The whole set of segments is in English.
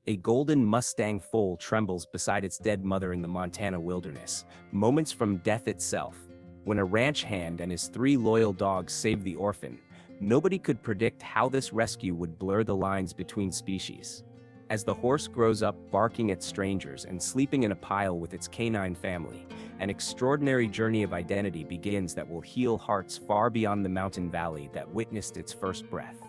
A golden Mustang foal trembles beside its dead mother in the Montana wilderness, moments from death itself. When a ranch hand and his three loyal dogs save the orphan, nobody could predict how this rescue would blur the lines between species. As the horse grows up barking at strangers and sleeping in a pile with its canine family, an extraordinary journey of identity begins that will heal hearts far beyond the mountain valley that witnessed its first breath.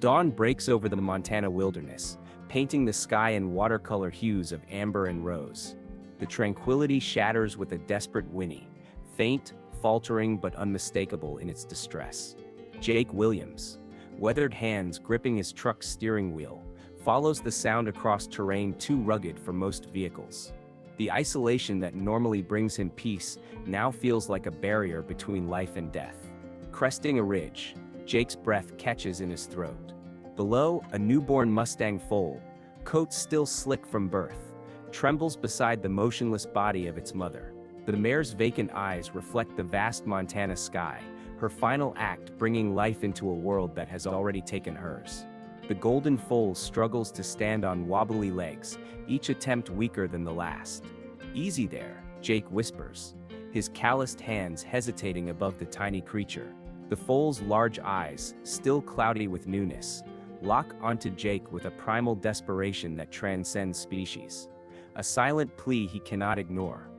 Dawn breaks over the Montana wilderness, painting the sky in watercolor hues of amber and rose. The tranquility shatters with a desperate whinny, faint, faltering but unmistakable in its distress. Jake Williams, weathered hands gripping his truck's steering wheel, follows the sound across terrain too rugged for most vehicles. The isolation that normally brings him peace now feels like a barrier between life and death. Cresting a ridge, Jake's breath catches in his throat. Below, a newborn Mustang Foal, coat still slick from birth, trembles beside the motionless body of its mother. The mare's vacant eyes reflect the vast Montana sky, her final act bringing life into a world that has already taken hers. The golden foal struggles to stand on wobbly legs, each attempt weaker than the last. "Easy there," Jake whispers, his calloused hands hesitating above the tiny creature. The foal's large eyes, still cloudy with newness, lock onto Jake with a primal desperation that transcends species. A silent plea he cannot ignore.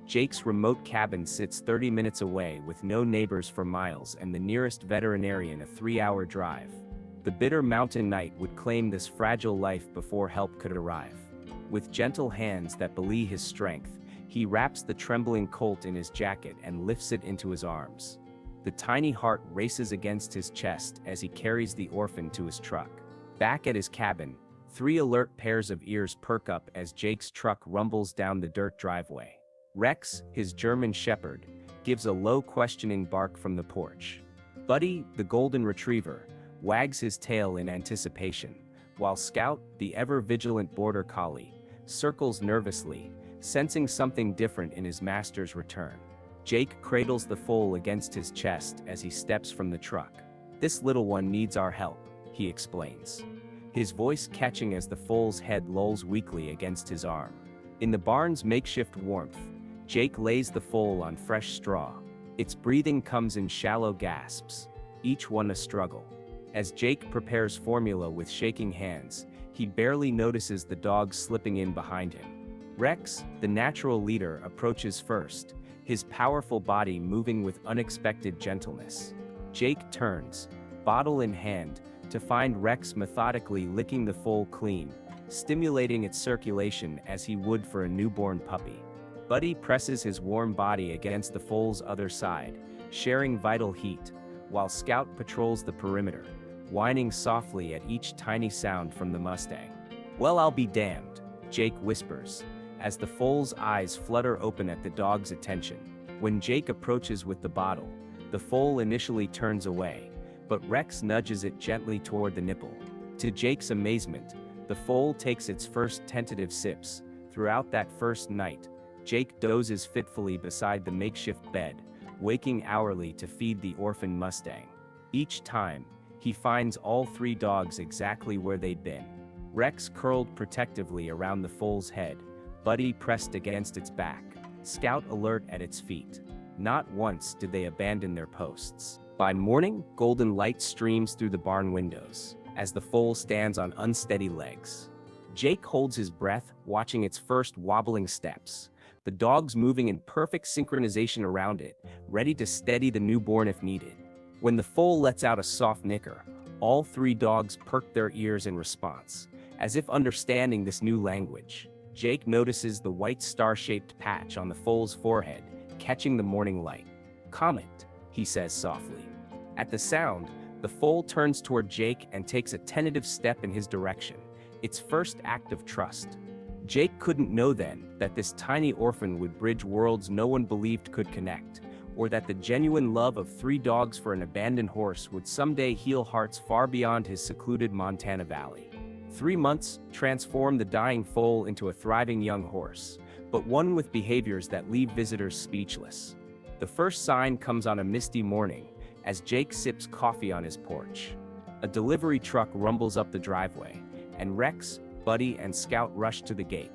Jake's remote cabin sits 30 minutes away with no neighbors for miles and the nearest veterinarian a 3-hour drive. The bitter mountain night would claim this fragile life before help could arrive. With gentle hands that belie his strength, he wraps the trembling colt in his jacket and lifts it into his arms. The tiny heart races against his chest as he carries the orphan to his truck. Back at his cabin, 3 alert pairs of ears perk up as Jake's truck rumbles down the dirt driveway. Rex, his German shepherd, gives a low questioning bark from the porch. Buddy, the golden retriever, wags his tail in anticipation, while Scout, the ever-vigilant border collie, circles nervously, sensing something different in his master's return. Jake cradles the foal against his chest as he steps from the truck. "This little one needs our help," he explains, his voice catching as the foal's head lolls weakly against his arm. In the barn's makeshift warmth, Jake lays the foal on fresh straw. Its breathing comes in shallow gasps, each one a struggle. As Jake prepares formula with shaking hands, he barely notices the dog slipping in behind him. Rex, the natural leader, approaches first, his powerful body moving with unexpected gentleness. Jake turns, bottle in hand, to find Rex methodically licking the foal clean, stimulating its circulation as he would for a newborn puppy. Buddy presses his warm body against the foal's other side, sharing vital heat, while Scout patrols the perimeter, whining softly at each tiny sound from the Mustang. "Well, I'll be damned," Jake whispers, as the foal's eyes flutter open at the dog's attention. When Jake approaches with the bottle, the foal initially turns away, but Rex nudges it gently toward the nipple. To Jake's amazement, the foal takes its first tentative sips. Throughout that first night, Jake dozes fitfully beside the makeshift bed, waking hourly to feed the orphan Mustang. Each time, he finds all 3 dogs exactly where they'd been. Rex curled protectively around the foal's head, Buddy pressed against its back, Scout alert at its feet. Not once did they abandon their posts. By morning, golden light streams through the barn windows, as the foal stands on unsteady legs. Jake holds his breath, watching its first wobbling steps, the dogs moving in perfect synchronization around it, ready to steady the newborn if needed. When the foal lets out a soft nicker, all 3 dogs perk their ears in response, as if understanding this new language. Jake notices the white star-shaped patch on the foal's forehead, catching the morning light. "Comet," he says softly. At the sound, the foal turns toward Jake and takes a tentative step in his direction, its first act of trust. Jake couldn't know then that this tiny orphan would bridge worlds no one believed could connect, or that the genuine love of 3 dogs for an abandoned horse would someday heal hearts far beyond his secluded Montana valley. 3 months transform the dying foal into a thriving young horse, but one with behaviors that leave visitors speechless. The first sign comes on a misty morning, as Jake sips coffee on his porch. A delivery truck rumbles up the driveway, and Rex, Buddy and Scout rush to the gate,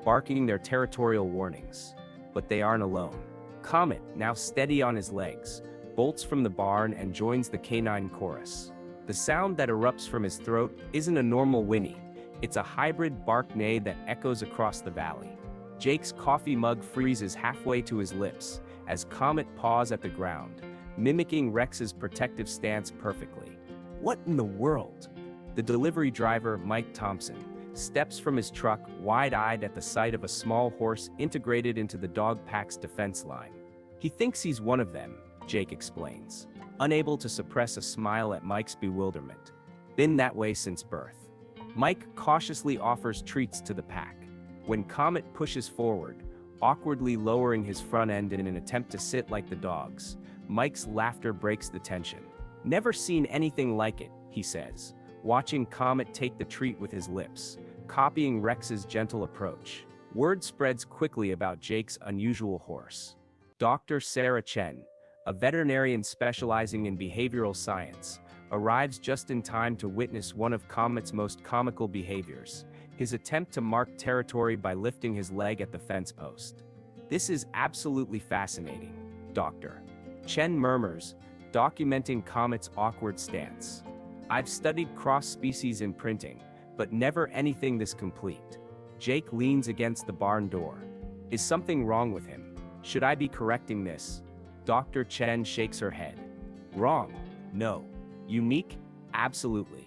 barking their territorial warnings. But they aren't alone. Comet, now steady on his legs, bolts from the barn and joins the canine chorus. The sound that erupts from his throat isn't a normal whinny. It's a hybrid bark neigh that echoes across the valley. Jake's coffee mug freezes halfway to his lips as Comet paws at the ground, mimicking Rex's protective stance perfectly. What in the world? The delivery driver, Mike Thompson, steps from his truck, wide-eyed at the sight of a small horse integrated into the dog pack's defense line. He thinks he's one of them, Jake explains, unable to suppress a smile at Mike's bewilderment. Been that way since birth. Mike cautiously offers treats to the pack. When Comet pushes forward, awkwardly lowering his front end in an attempt to sit like the dogs, Mike's laughter breaks the tension. Never seen anything like it, he says, watching Comet take the treat with his lips, copying Rex's gentle approach. Word spreads quickly about Jake's unusual horse. Dr. Sarah Chen, a veterinarian specializing in behavioral science, arrives just in time to witness one of Comet's most comical behaviors, his attempt to mark territory by lifting his leg at the fence post. "This is absolutely fascinating, Doctor," Chen murmurs, documenting Comet's awkward stance. "I've studied cross-species imprinting, but never anything this complete." Jake leans against the barn door. "Is something wrong with him? Should I be correcting this?" Dr. Chen shakes her head. "Wrong? No. Unique? Absolutely.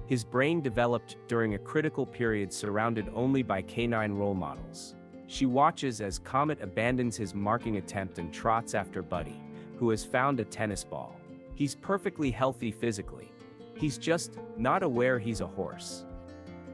His brain developed during a critical period surrounded only by canine role models." She watches as Comet abandons his marking attempt and trots after Buddy, who has found a tennis ball. He's perfectly healthy physically. He's just not aware he's a horse.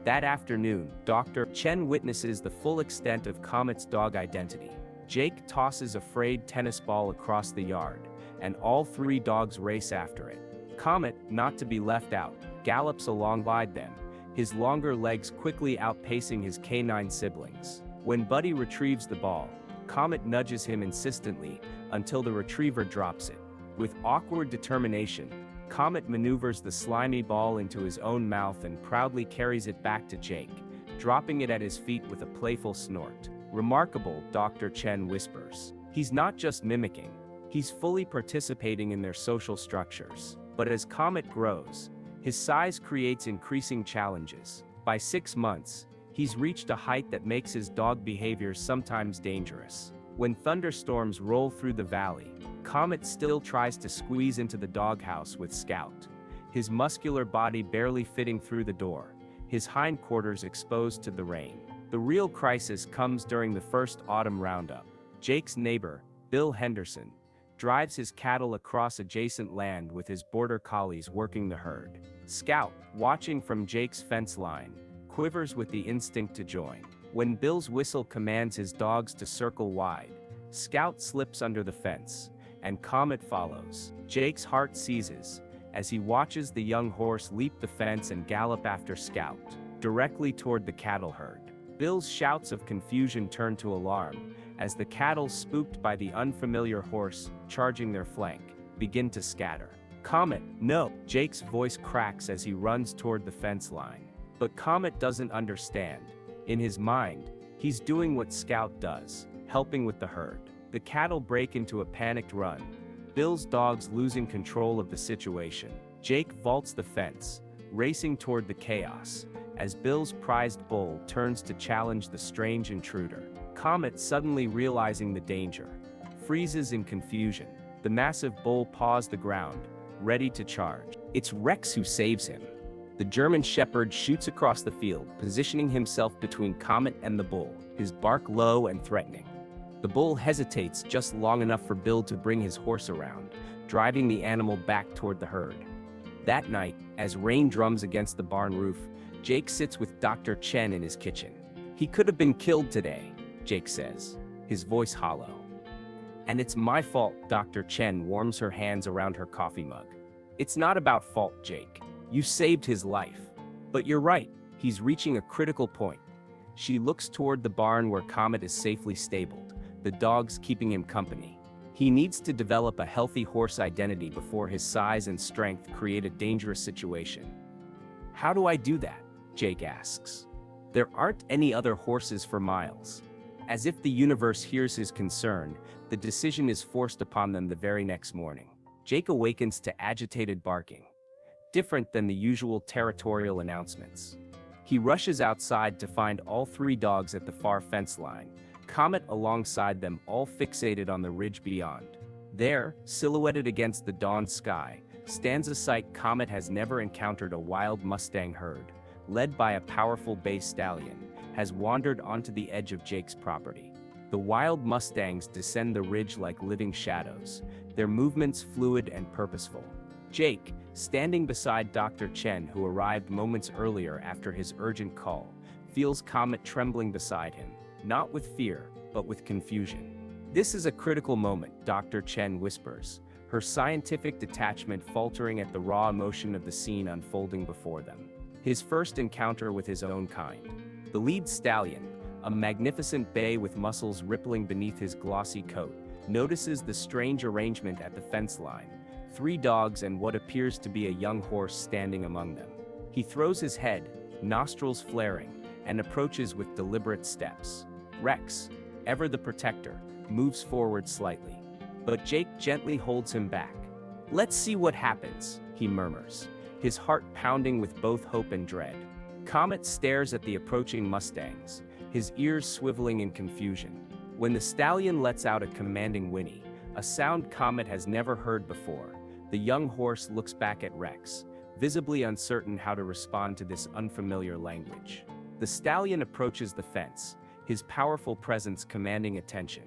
That afternoon, Dr. Chen witnesses the full extent of Comet's dog identity. Jake tosses a frayed tennis ball across the yard, and all three dogs race after it. Comet, not to be left out, gallops alongside them, his longer legs quickly outpacing his canine siblings. When Buddy retrieves the ball, Comet nudges him insistently until the retriever drops it. With awkward determination, Comet maneuvers the slimy ball into his own mouth and proudly carries it back to Jake, dropping it at his feet with a playful snort. "Remarkable," Dr. Chen whispers. "He's not just mimicking, he's fully participating in their social structures." But as Comet grows, his size creates increasing challenges. By 6 months, he's reached a height that makes his dog behavior sometimes dangerous. When thunderstorms roll through the valley, Comet still tries to squeeze into the doghouse with Scout, his muscular body barely fitting through the door, his hindquarters exposed to the rain. The real crisis comes during the first autumn roundup. Jake's neighbor, Bill Henderson, drives his cattle across adjacent land with his border collies working the herd. Scout, watching from Jake's fence line, quivers with the instinct to join. When Bill's whistle commands his dogs to circle wide, Scout slips under the fence, and Comet follows. Jake's heart seizes as he watches the young horse leap the fence and gallop after Scout, directly toward the cattle herd. Bill's shouts of confusion turn to alarm as the cattle, spooked by the unfamiliar horse charging their flank, begin to scatter. "Comet, no!" Jake's voice cracks as he runs toward the fence line. But Comet doesn't understand. In his mind, he's doing what Scout does, helping with the herd. The cattle break into a panicked run, Bill's dogs losing control of the situation. Jake vaults the fence, racing toward the chaos, as Bill's prized bull turns to challenge the strange intruder. Comet, suddenly realizing the danger, freezes in confusion. The massive bull paws the ground, ready to charge. It's Rex who saves him. The German Shepherd shoots across the field, positioning himself between Comet and the bull, his bark low and threatening. The bull hesitates just long enough for Bill to bring his horse around, driving the animal back toward the herd. That night, as rain drums against the barn roof, Jake sits with Dr. Chen in his kitchen. "He could have been killed today," Jake says, his voice hollow. "And it's my fault," Dr. Chen warms her hands around her coffee mug. "It's not about fault, Jake. You saved his life. But you're right, he's reaching a critical point." She looks toward the barn where Comet is safely stabled, the dogs keeping him company. He needs to develop a healthy horse identity before his size and strength create a dangerous situation. "How do I do that?" Jake asks. There aren't any other horses for miles. As if the universe hears his concern, the decision is forced upon them the very next morning. Jake awakens to agitated barking, different than the usual territorial announcements. He rushes outside to find all three dogs at the far fence line, Comet alongside them, all fixated on the ridge beyond. There, silhouetted against the dawn sky, stands a sight Comet has never encountered. A wild Mustang herd, led by a powerful bay stallion, has wandered onto the edge of Jake's property. The wild Mustangs descend the ridge like living shadows, their movements fluid and purposeful. Jake, standing beside Dr. Chen, who arrived moments earlier after his urgent call, feels Comet trembling beside him, not with fear, but with confusion. "This is a critical moment," Dr. Chen whispers, her scientific detachment faltering at the raw emotion of the scene unfolding before them. His first encounter with his own kind. The lead stallion, a magnificent bay with muscles rippling beneath his glossy coat, notices the strange arrangement at the fence line. Three dogs and what appears to be a young horse standing among them. He throws his head, nostrils flaring, and approaches with deliberate steps. Rex, ever the protector, moves forward slightly, but Jake gently holds him back. "Let's see what happens," he murmurs, his heart pounding with both hope and dread. Comet stares at the approaching Mustangs, his ears swiveling in confusion. When the stallion lets out a commanding whinny, a sound Comet has never heard before, the young horse looks back at Rex, visibly uncertain how to respond to this unfamiliar language. The stallion approaches the fence, his powerful presence commanding attention.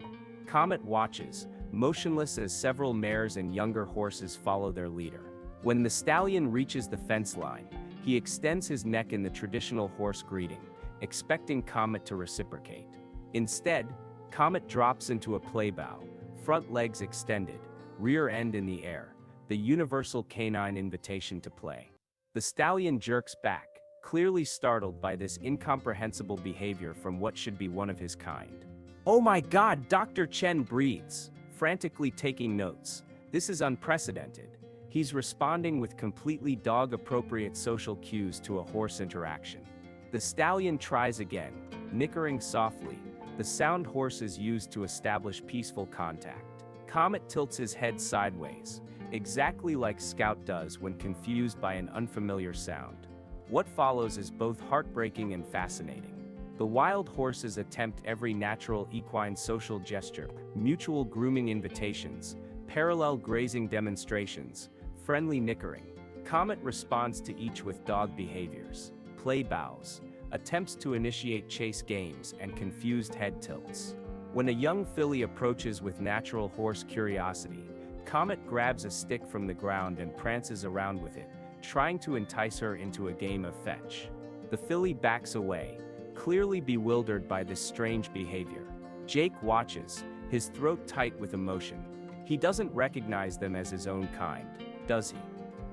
Comet watches, motionless as several mares and younger horses follow their leader. When the stallion reaches the fence line, he extends his neck in the traditional horse greeting, expecting Comet to reciprocate. Instead, Comet drops into a playbow, front legs extended, rear end in the air, the universal canine invitation to play. The stallion jerks back, clearly startled by this incomprehensible behavior from what should be one of his kind. "Oh my God!" Dr. Chen breathes, frantically taking notes. This is unprecedented. He's responding with completely dog-appropriate social cues to a horse interaction. The stallion tries again, nickering softly, the sound horses use to establish peaceful contact. Comet tilts his head sideways, exactly like Scout does when confused by an unfamiliar sound. What follows is both heartbreaking and fascinating. The wild horses attempt every natural equine social gesture, mutual grooming invitations, parallel grazing demonstrations, friendly nickering. Comet responds to each with dog behaviors, play bows, attempts to initiate chase games, and confused head tilts. When a young filly approaches with natural horse curiosity, Comet grabs a stick from the ground and prances around with it, trying to entice her into a game of fetch. The filly backs away, clearly bewildered by this strange behavior. Jake watches, his throat tight with emotion. He doesn't recognize them as his own kind, does he?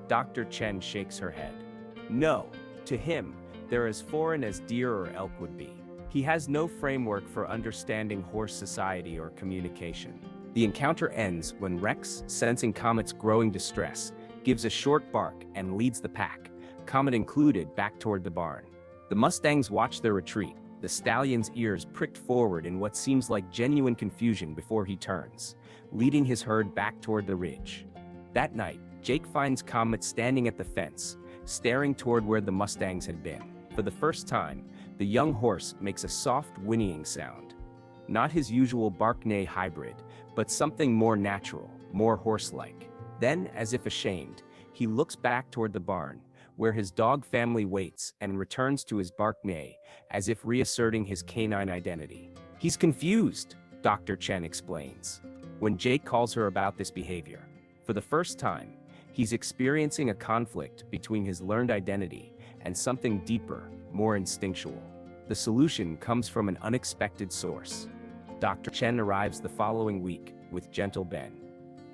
Dr. Chen shakes her head. No, to him, they're as foreign as deer or elk would be. He has no framework for understanding horse society or communication. The encounter ends when Rex, sensing Comet's growing distress, gives a short bark and leads the pack, Comet included, back toward the barn. The Mustangs watch their retreat, the stallion's ears pricked forward in what seems like genuine confusion before he turns, leading his herd back toward the ridge. That night, Jake finds Comet standing at the fence, staring toward where the Mustangs had been. For the first time, the young horse makes a soft whinnying sound. Not his usual bark-neigh hybrid, but something more natural, more horse-like. Then, as if ashamed, he looks back toward the barn, where his dog family waits, and returns to his bark-neigh, as if reasserting his canine identity. He's confused, Dr. Chen explains, when Jake calls her about this behavior. For the first time, he's experiencing a conflict between his learned identity and something deeper, more instinctual. The solution comes from an unexpected source. Dr. Chen arrives the following week with Gentle Ben,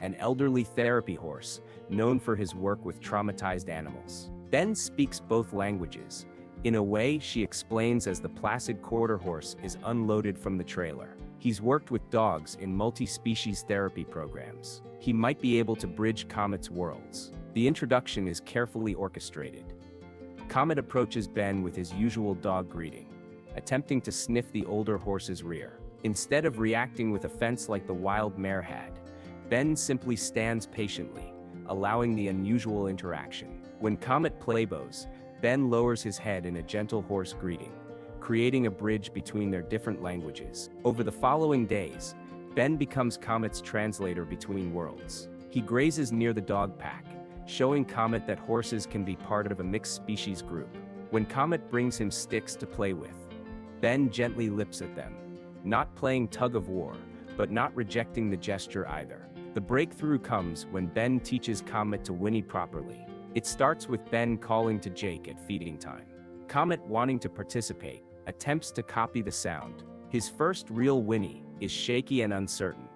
an elderly therapy horse known for his work with traumatized animals. Ben speaks both languages, in a way she explains as the placid quarter horse is unloaded from the trailer. He's worked with dogs in multi-species therapy programs. He might be able to bridge Comet's worlds. The introduction is carefully orchestrated. Comet approaches Ben with his usual dog greeting. attempting to sniff the older horse's rear. Instead of reacting with offense like the wild mare had, Ben simply stands patiently, allowing the unusual interaction. When Comet playbows, Ben lowers his head in a gentle horse greeting, creating a bridge between their different languages. Over the following days, Ben becomes Comet's translator between worlds. He grazes near the dog pack, showing Comet that horses can be part of a mixed species group. When Comet brings him sticks to play with, Ben gently lips at them, not playing tug of war, but not rejecting the gesture either. The breakthrough comes when Ben teaches Comet to whinny properly. It starts with Ben calling to Jake at feeding time. Comet, wanting to participate, attempts to copy the sound. His first real whinny is shaky and uncertain,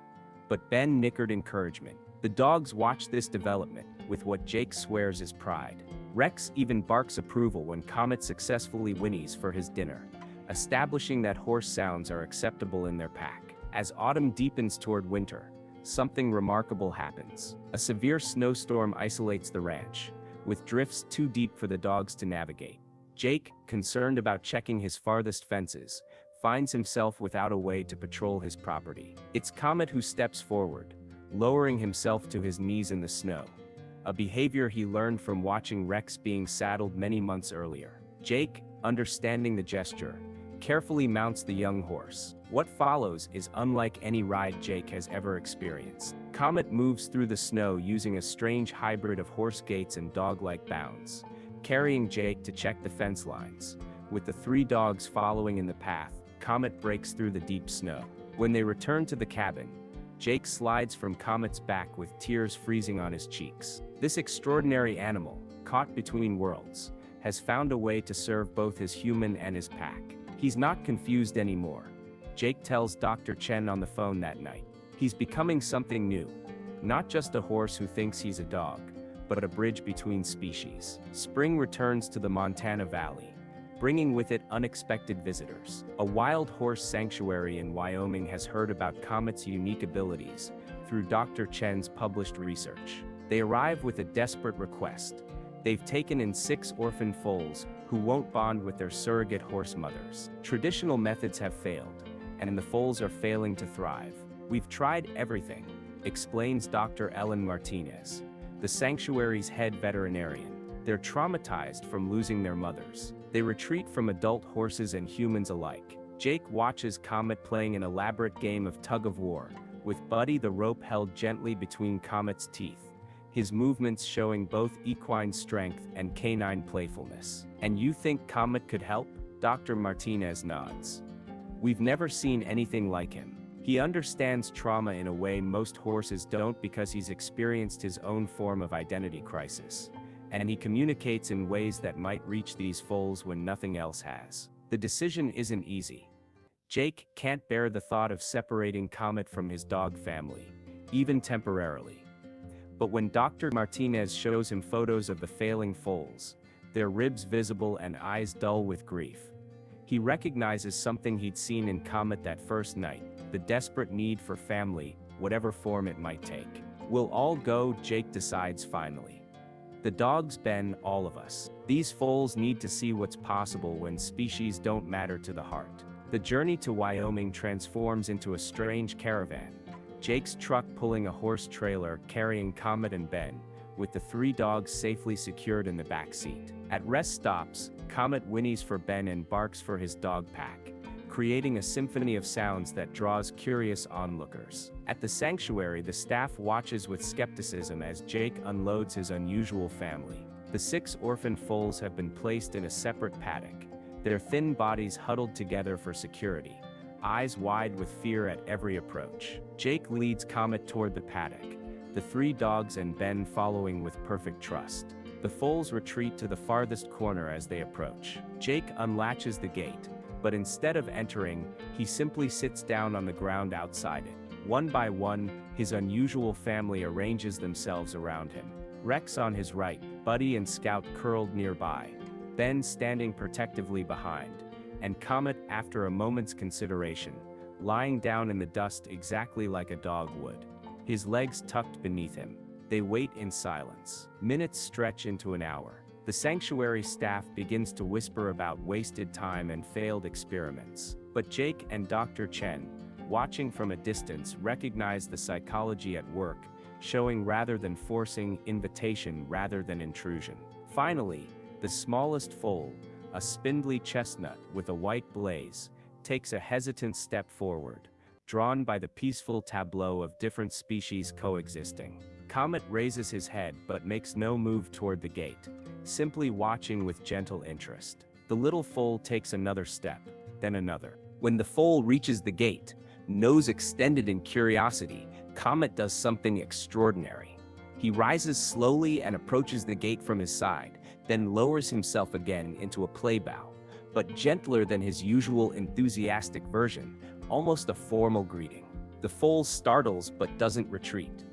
but Ben nickered encouragement. The dogs watch this development with what Jake swears is pride. Rex even barks approval when Comet successfully whinnies for his dinner, establishing that horse sounds are acceptable in their pack. As autumn deepens toward winter, something remarkable happens. A severe snowstorm isolates the ranch, with drifts too deep for the dogs to navigate. Jake, concerned about checking his farthest fences, finds himself without a way to patrol his property. It's Comet who steps forward, lowering himself to his knees in the snow, a behavior he learned from watching Rex being saddled many months earlier. Jake, understanding the gesture, carefully mounts the young horse. What follows is unlike any ride Jake has ever experienced. Comet moves through the snow using a strange hybrid of horse gaits and dog-like bounds, carrying Jake to check the fence lines. With the three dogs following in the path, Comet breaks through the deep snow. When they return to the cabin, Jake slides from Comet's back with tears freezing on his cheeks. This extraordinary animal, caught between worlds, has found a way to serve both his human and his pack. He's not confused anymore, Jake tells Dr. Chen on the phone that night. He's becoming something new, not just a horse who thinks he's a dog, but a bridge between species. Spring returns to the Montana Valley, bringing with it unexpected visitors. A wild horse sanctuary in Wyoming has heard about Comet's unique abilities through Dr. Chen's published research. They arrive with a desperate request. They've taken in 6 orphan foals who won't bond with their surrogate horse mothers. Traditional methods have failed, and the foals are failing to thrive. We've tried everything, explains Dr. Ellen Martinez, the sanctuary's head veterinarian. They're traumatized from losing their mothers. They retreat from adult horses and humans alike. Jake watches Comet playing an elaborate game of tug-of-war, with Buddy the rope held gently between Comet's teeth, his movements showing both equine strength and canine playfulness. And you think Comet could help? Dr. Martinez nods. We've never seen anything like him. He understands trauma in a way most horses don't because he's experienced his own form of identity crisis, and he communicates in ways that might reach these foals when nothing else has. The decision isn't easy. Jake can't bear the thought of separating Comet from his dog family, even temporarily. But when Dr. Martinez shows him photos of the failing foals, their ribs visible and eyes dull with grief, he recognizes something he'd seen in Comet that first night, the desperate need for family, whatever form it might take. We'll all go, Jake decides finally. The dogs, Ben, all of us. These foals need to see what's possible when species don't matter to the heart. The journey to Wyoming transforms into a strange caravan, Jake's truck pulling a horse trailer carrying Comet and Ben, with the 3 dogs safely secured in the back seat. At rest stops, Comet whinnies for Ben and barks for his dog pack, creating a symphony of sounds that draws curious onlookers. At the sanctuary, the staff watches with skepticism as Jake unloads his unusual family. The 6 orphan foals have been placed in a separate paddock, their thin bodies huddled together for security, eyes wide with fear at every approach. Jake leads Comet toward the paddock, the 3 dogs and Ben following with perfect trust. The foals retreat to the farthest corner as they approach. Jake unlatches the gate, but instead of entering, he simply sits down on the ground outside it. One by one, his unusual family arranges themselves around him. Rex on his right, Buddy and Scout curled nearby, Ben standing protectively behind, and Comet, after a moment's consideration, lying down in the dust exactly like a dog would, his legs tucked beneath him. They wait in silence. Minutes stretch into an hour. The sanctuary staff begins to whisper about wasted time and failed experiments. But Jake and Dr. Chen, watching from a distance, recognize the psychology at work, showing rather than forcing, invitation rather than intrusion. Finally, the smallest foal, a spindly chestnut with a white blaze, takes a hesitant step forward, drawn by the peaceful tableau of different species coexisting. Comet raises his head but makes no move toward the gate, simply watching with gentle interest. The little foal takes another step, then another. When the foal reaches the gate, nose extended in curiosity, Comet does something extraordinary. He rises slowly and approaches the gate from his side, then lowers himself again into a playbow, but gentler than his usual enthusiastic version, almost a formal greeting. The foal startles but doesn't retreat.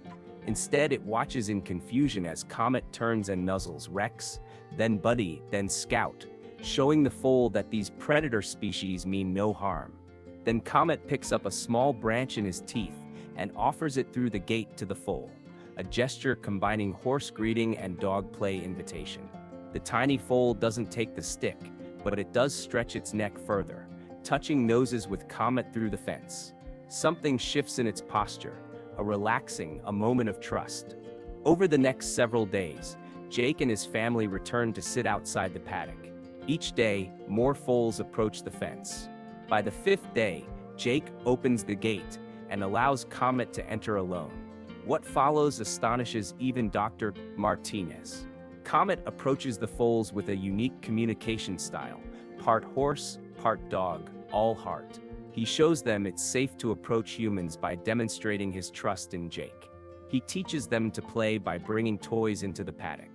Instead, it watches in confusion as Comet turns and nuzzles Rex, then Buddy, then Scout, showing the foal that these predator species mean no harm. Then Comet picks up a small branch in his teeth and offers it through the gate to the foal, a gesture combining horse greeting and dog play invitation. The tiny foal doesn't take the stick, but it does stretch its neck further, touching noses with Comet through the fence. Something shifts in its posture, a moment of trust. Over the next several days, Jake and his family return to sit outside the paddock. Each day, more foals approach the fence. By the 5th day, Jake opens the gate and allows Comet to enter alone. What follows astonishes even Dr. Martinez. Comet approaches the foals with a unique communication style, part horse, part dog, all heart. He shows them it's safe to approach humans by demonstrating his trust in Jake. He teaches them to play by bringing toys into the paddock.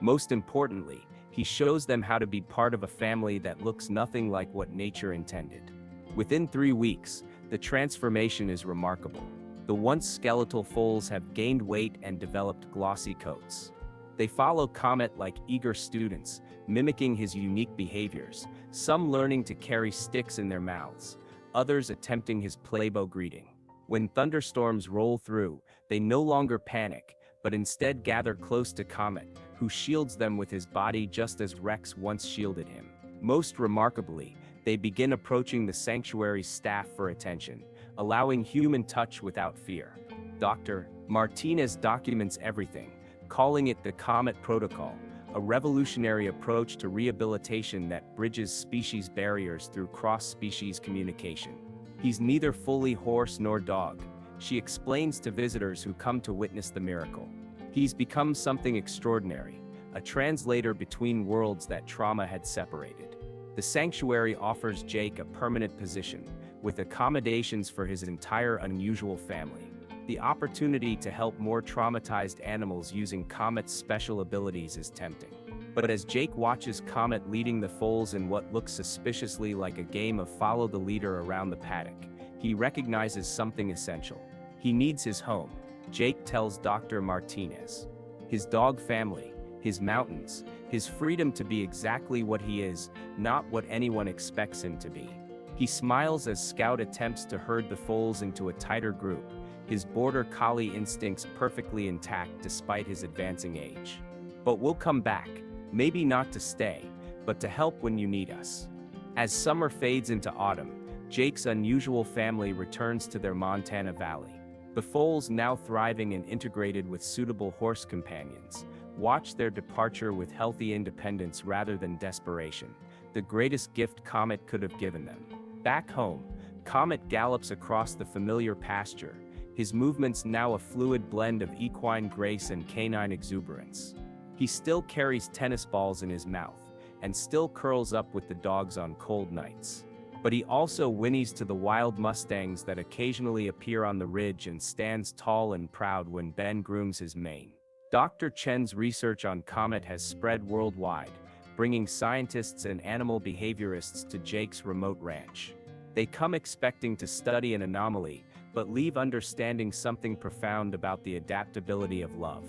Most importantly, he shows them how to be part of a family that looks nothing like what nature intended. Within 3 weeks, the transformation is remarkable. The once skeletal foals have gained weight and developed glossy coats. They follow Comet like eager students, mimicking his unique behaviors, some learning to carry sticks in their mouths, others attempting his playbow greeting. When thunderstorms roll through, they no longer panic, but instead gather close to Comet, who shields them with his body just as Rex once shielded him. Most remarkably, they begin approaching the sanctuary's staff for attention, allowing human touch without fear. Dr. Martinez documents everything, calling it the Comet Protocol, a revolutionary approach to rehabilitation that bridges species barriers through cross-species communication. He's neither fully horse nor dog, she explains to visitors who come to witness the miracle. He's become something extraordinary, a translator between worlds that trauma had separated. The sanctuary offers Jake a permanent position, with accommodations for his entire unusual family. The opportunity to help more traumatized animals using Comet's special abilities is tempting. But as Jake watches Comet leading the foals in what looks suspiciously like a game of follow the leader around the paddock, he recognizes something essential. He needs his home, Jake tells Dr. Martinez. His dog family, his mountains, his freedom to be exactly what he is, not what anyone expects him to be. He smiles as Scout attempts to herd the foals into a tighter group, his border collie instincts perfectly intact despite his advancing age. But we'll come back, maybe not to stay, but to help when you need us. As summer fades into autumn, Jake's unusual family returns to their Montana valley. The foals, now thriving and integrated with suitable horse companions, watch their departure with healthy independence rather than desperation, the greatest gift Comet could have given them. Back home, Comet gallops across the familiar pasture, his movements now a fluid blend of equine grace and canine exuberance. He still carries tennis balls in his mouth, and still curls up with the dogs on cold nights. But he also whinnies to the wild mustangs that occasionally appear on the ridge and stands tall and proud when Ben grooms his mane. Dr. Chen's research on Comet has spread worldwide, bringing scientists and animal behaviorists to Jake's remote ranch. They come expecting to study an anomaly, but leave understanding something profound about the adaptability of love.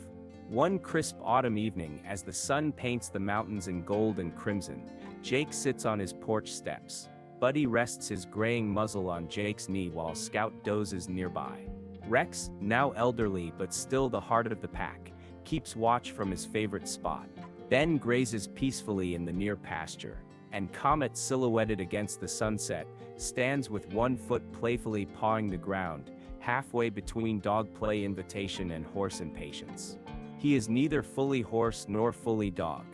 One crisp autumn evening, as the sun paints the mountains in gold and crimson, Jake sits on his porch steps. Buddy rests his graying muzzle on Jake's knee while Scout dozes nearby. Rex, now elderly but still the heart of the pack, keeps watch from his favorite spot. Ben grazes peacefully in the near pasture, and Comet, silhouetted against the sunset, stands with one foot playfully pawing the ground, halfway between dog play invitation and horse impatience. He is neither fully horse nor fully dog.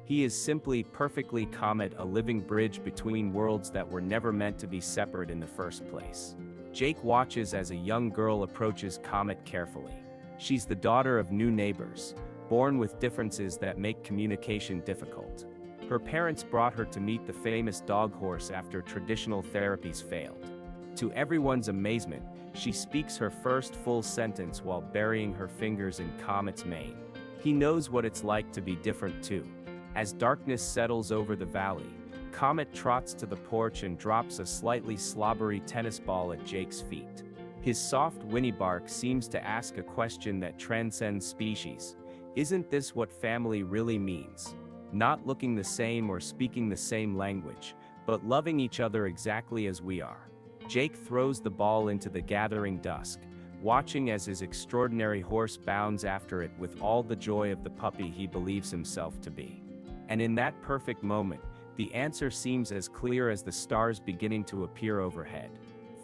He is simply perfectly Comet, a living bridge between worlds that were never meant to be separate in the first place. Jake watches as a young girl approaches Comet carefully. She's the daughter of new neighbors, born with differences that make communication difficult. Her parents brought her to meet the famous dog horse after traditional therapies failed. To everyone's amazement, she speaks her first full sentence while burying her fingers in Comet's mane. He knows what it's like to be different too. As darkness settles over the valley, Comet trots to the porch and drops a slightly slobbery tennis ball at Jake's feet. His soft whinny bark seems to ask a question that transcends species. Isn't this what family really means? Not looking the same or speaking the same language, but loving each other exactly as we are. Jake throws the ball into the gathering dusk, watching as his extraordinary horse bounds after it with all the joy of the puppy he believes himself to be. And in that perfect moment, the answer seems as clear as the stars beginning to appear overhead.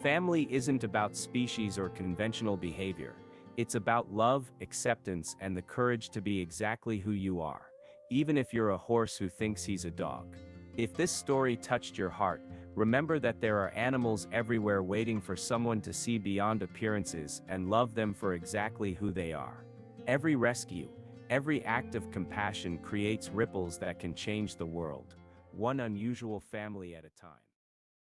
Family isn't about species or conventional behavior. It's about love, acceptance, and the courage to be exactly who you are, even if you're a horse who thinks he's a dog. If this story touched your heart, remember that there are animals everywhere waiting for someone to see beyond appearances and love them for exactly who they are. Every rescue, every act of compassion creates ripples that can change the world, one unusual family at a time.